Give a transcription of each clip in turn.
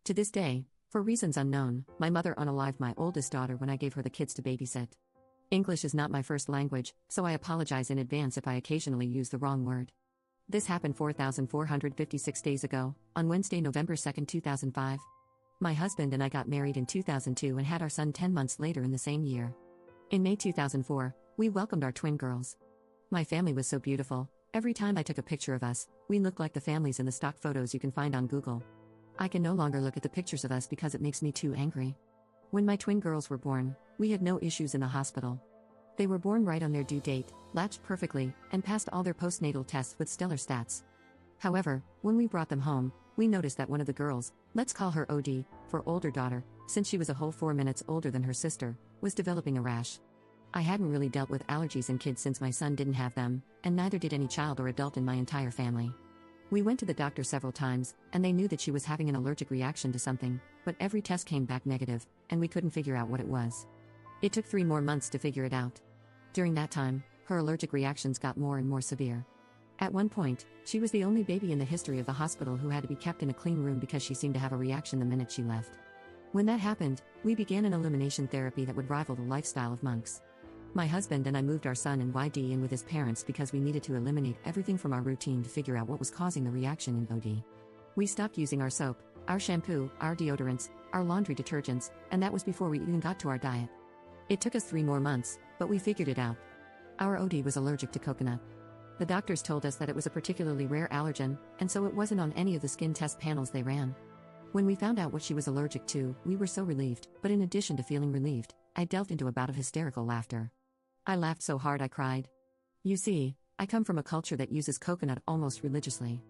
To this day, for reasons unknown, my mother unalived my oldest daughter when I gave her the kids to babysit. English is not my first language, so I apologize in advance if I occasionally use the wrong word. This happened 4,456 days ago, on Wednesday, November 2, 2005. My husband and I got married in 2002 and had our son 10 months later in the same year. In May 2004, we welcomed our twin girls. My family was so beautiful. Every time I took a picture of us, we looked like the families in the stock photos you can find on Google. I can no longer look at the pictures of us because it makes me too angry. When my twin girls were born, we had no issues in the hospital. They were born right on their due date, latched perfectly, and passed all their postnatal tests with stellar stats. However, when we brought them home, we noticed that one of the girls, let's call her OD, for older daughter, since she was a whole 4 minutes older than her sister, was developing a rash. I hadn't really dealt with allergies in kids since my son didn't have them, and neither did any child or adult in my entire family. We went to the doctor several times, and they knew that she was having an allergic reaction to something, but every test came back negative, and we couldn't figure out what it was. It took 3 more months to figure it out. During that time, her allergic reactions got more and more severe. At one point, she was the only baby in the history of the hospital who had to be kept in a clean room because she seemed to have a reaction the minute she left. When that happened, we began an elimination therapy that would rival the lifestyle of monks. My husband and I moved our son and YD in with his parents because we needed to eliminate everything from our routine to figure out what was causing the reaction in OD. We stopped using our soap, our shampoo, our deodorants, our laundry detergents, and that was before we even got to our diet. It took us 3 more months, but we figured it out. Our OD was allergic to coconut. The doctors told us that it was a particularly rare allergen, and so it wasn't on any of the skin test panels they ran. When we found out what she was allergic to, we were so relieved, but in addition to feeling relieved, I delved into a bout of hysterical laughter. I laughed so hard I cried. You see, I come from a culture that uses coconut almost religiously.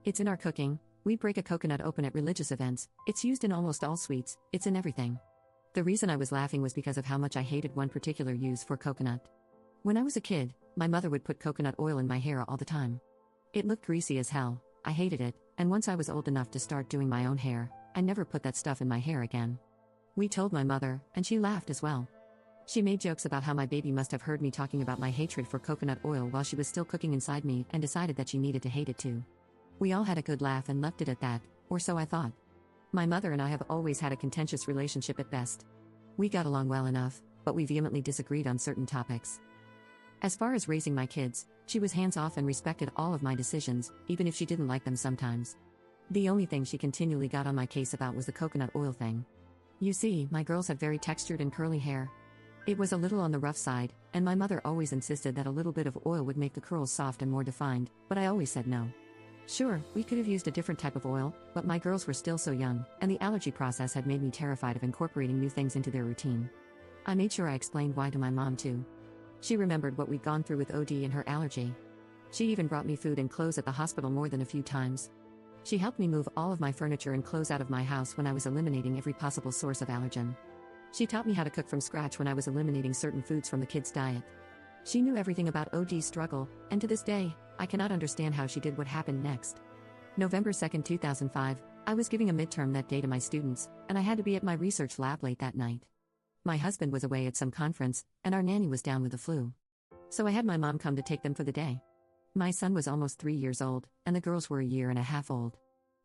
It's in our cooking, we break a coconut open at religious events, it's used in almost all sweets, it's in everything. The reason I was laughing was because of how much I hated one particular use for coconut. When I was a kid, my mother would put coconut oil in my hair all the time. It looked greasy as hell, I hated it, and once I was old enough to start doing my own hair, I never put that stuff in my hair again. We told my mother, and she laughed as well. She made jokes about how my baby must have heard me talking about my hatred for coconut oil while she was still cooking inside me and decided that she needed to hate it too. We all had a good laugh and left it at that, or so I thought. My mother and I have always had a contentious relationship at best. We got along well enough, but we vehemently disagreed on certain topics. As far as raising my kids, she was hands-off and respected all of my decisions, even if she didn't like them sometimes. The only thing she continually got on my case about was the coconut oil thing. You see, my girls have very textured and curly hair. It was a little on the rough side, and my mother always insisted that a little bit of oil would make the curls soft and more defined, but I always said no. Sure, we could have used a different type of oil, but my girls were still so young, and the allergy process had made me terrified of incorporating new things into their routine. I made sure I explained why to my mom too. She remembered what we'd gone through with OD and her allergy. She even brought me food and clothes at the hospital more than a few times. She helped me move all of my furniture and clothes out of my house when I was eliminating every possible source of allergen. She taught me how to cook from scratch when I was eliminating certain foods from the kids' diet. She knew everything about OD's struggle, and to this day, I cannot understand how she did what happened next. November 2, 2005, I was giving a midterm that day to my students, and I had to be at my research lab late that night. My husband was away at some conference, and our nanny was down with the flu. So I had my mom come to take them for the day. My son was almost 3 years old, and the girls were a year and a half old.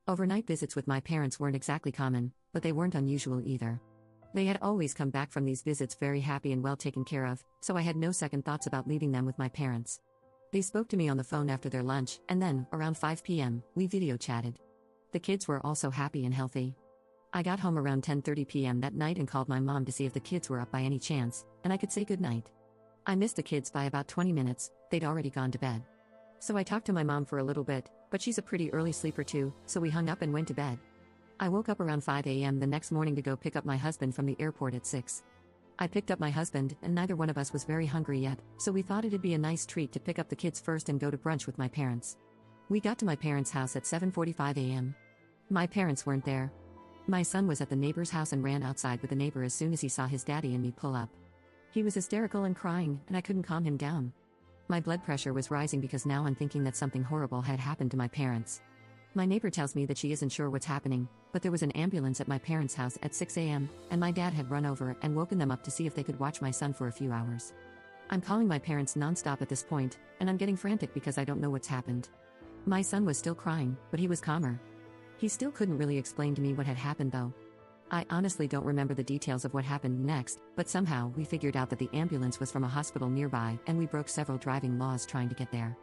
Overnight visits with my parents weren't exactly common, but they weren't unusual either. They had always come back from these visits very happy and well taken care of, so I had no second thoughts about leaving them with my parents. They spoke to me on the phone after their lunch, and then, around 5 p.m., we video chatted. The kids were also happy and healthy. I got home around 10:30 p.m. that night and called my mom to see if the kids were up by any chance, and I could say goodnight. I missed the kids by about 20 minutes, they'd already gone to bed. So I talked to my mom for a little bit, but she's a pretty early sleeper too, so we hung up and went to bed. I woke up around 5 a.m. the next morning to go pick up my husband from the airport at 6. I picked up my husband, and neither one of us was very hungry yet, so we thought it'd be a nice treat to pick up the kids first and go to brunch with my parents. We got to my parents' house at 7:45 a.m. My parents weren't there. My son was at the neighbor's house and ran outside with the neighbor as soon as he saw his daddy and me pull up. He was hysterical and crying, and I couldn't calm him down. My blood pressure was rising because now I'm thinking that something horrible had happened to my parents. My neighbor tells me that she isn't sure what's happening, but there was an ambulance at my parents' house at 6 a.m., and my dad had run over and woken them up to see if they could watch my son for a few hours. I'm calling my parents nonstop at this point, and I'm getting frantic because I don't know what's happened. My son was still crying, but he was calmer. He still couldn't really explain to me what had happened though. I honestly don't remember the details of what happened next, but somehow we figured out that the ambulance was from a hospital nearby and we broke several driving laws trying to get there.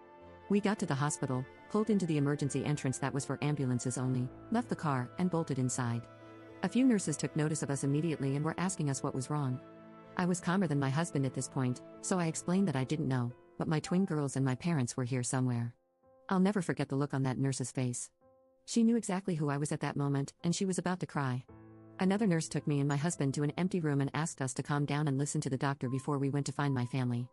We got to the hospital, pulled into the emergency entrance that was for ambulances only, left the car, and bolted inside. A few nurses took notice of us immediately and were asking us what was wrong. I was calmer than my husband at this point, so I explained that I didn't know, but my twin girls and my parents were here somewhere. I'll never forget the look on that nurse's face. She knew exactly who I was at that moment, and she was about to cry. Another nurse took me and my husband to an empty room and asked us to calm down and listen to the doctor before we went to find my family.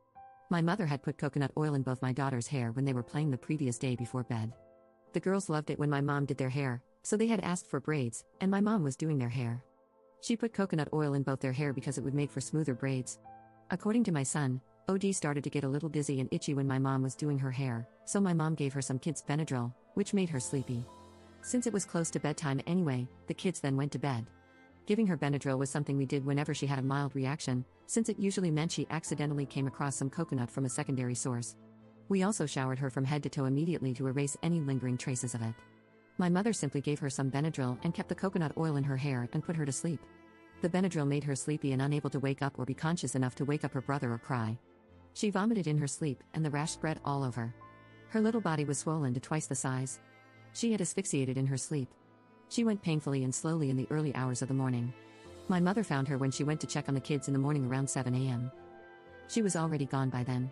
My mother had put coconut oil in both my daughter's hair when they were playing the previous day before bed. The girls loved it when my mom did their hair, so they had asked for braids, and my mom was doing their hair. She put coconut oil in both their hair because it would make for smoother braids. According to my son, OD started to get a little dizzy and itchy when my mom was doing her hair, so my mom gave her some kids' Benadryl, which made her sleepy. Since it was close to bedtime anyway, the kids then went to bed. Giving her Benadryl was something we did whenever she had a mild reaction, since it usually meant she accidentally came across some coconut from a secondary source. We also showered her from head to toe immediately to erase any lingering traces of it. My mother simply gave her some Benadryl and kept the coconut oil in her hair and put her to sleep. The Benadryl made her sleepy and unable to wake up or be conscious enough to wake up her brother or cry. She vomited in her sleep, and the rash spread all over. Her little body was swollen to twice the size. She had asphyxiated in her sleep. She went painfully and slowly in the early hours of the morning. My mother found her when she went to check on the kids in the morning around 7 a.m. She was already gone by then.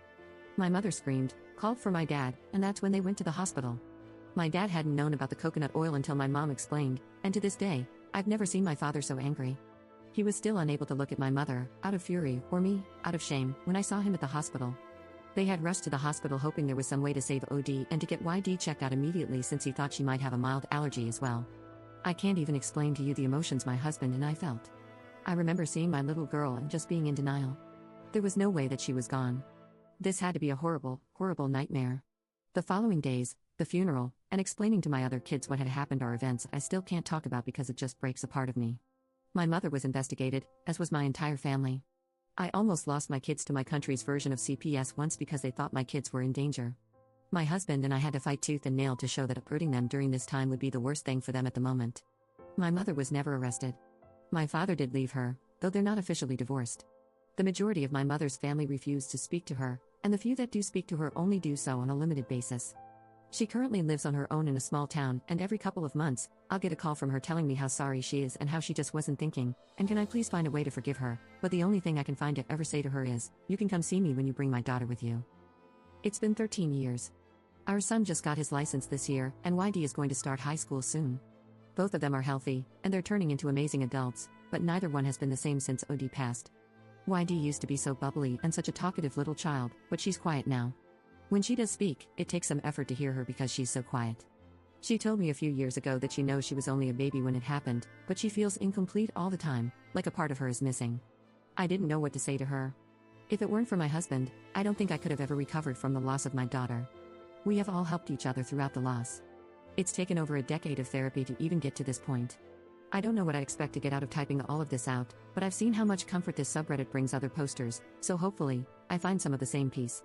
My mother screamed, called for my dad, and that's when they went to the hospital. My dad hadn't known about the coconut oil until my mom explained, and to this day, I've never seen my father so angry. He was still unable to look at my mother, out of fury, or me, out of shame, when I saw him at the hospital. They had rushed to the hospital hoping there was some way to save OD and to get YD checked out immediately since he thought she might have a mild allergy as well. I can't even explain to you the emotions my husband and I felt. I remember seeing my little girl and just being in denial. There was no way that she was gone. This had to be a horrible, horrible nightmare. The following days, the funeral, and explaining to my other kids what had happened are events I still can't talk about because it just breaks a part of me. My mother was investigated, as was my entire family. I almost lost my kids to my country's version of CPS once because they thought my kids were in danger. My husband and I had to fight tooth and nail to show that uprooting them during this time would be the worst thing for them at the moment. My mother was never arrested. My father did leave her, though they're not officially divorced. The majority of my mother's family refused to speak to her, and the few that do speak to her only do so on a limited basis. She currently lives on her own in a small town, and every couple of months, I'll get a call from her telling me how sorry she is and how she just wasn't thinking, and can I please find a way to forgive her, but the only thing I can find to ever say to her is, you can come see me when you bring my daughter with you. It's been 13 years. Our son just got his license this year, and YD is going to start high school soon. Both of them are healthy, and they're turning into amazing adults, but neither one has been the same since OD passed. YD used to be so bubbly and such a talkative little child, but she's quiet now. When she does speak, it takes some effort to hear her because she's so quiet. She told me a few years ago that she knows she was only a baby when it happened, but she feels incomplete all the time, like a part of her is missing. I didn't know what to say to her. If it weren't for my husband, I don't think I could have ever recovered from the loss of my daughter. We have all helped each other throughout the loss. It's taken over a decade of therapy to even get to this point. I don't know what I expect to get out of typing all of this out, but I've seen how much comfort this subreddit brings other posters, so hopefully, I find some of the same peace.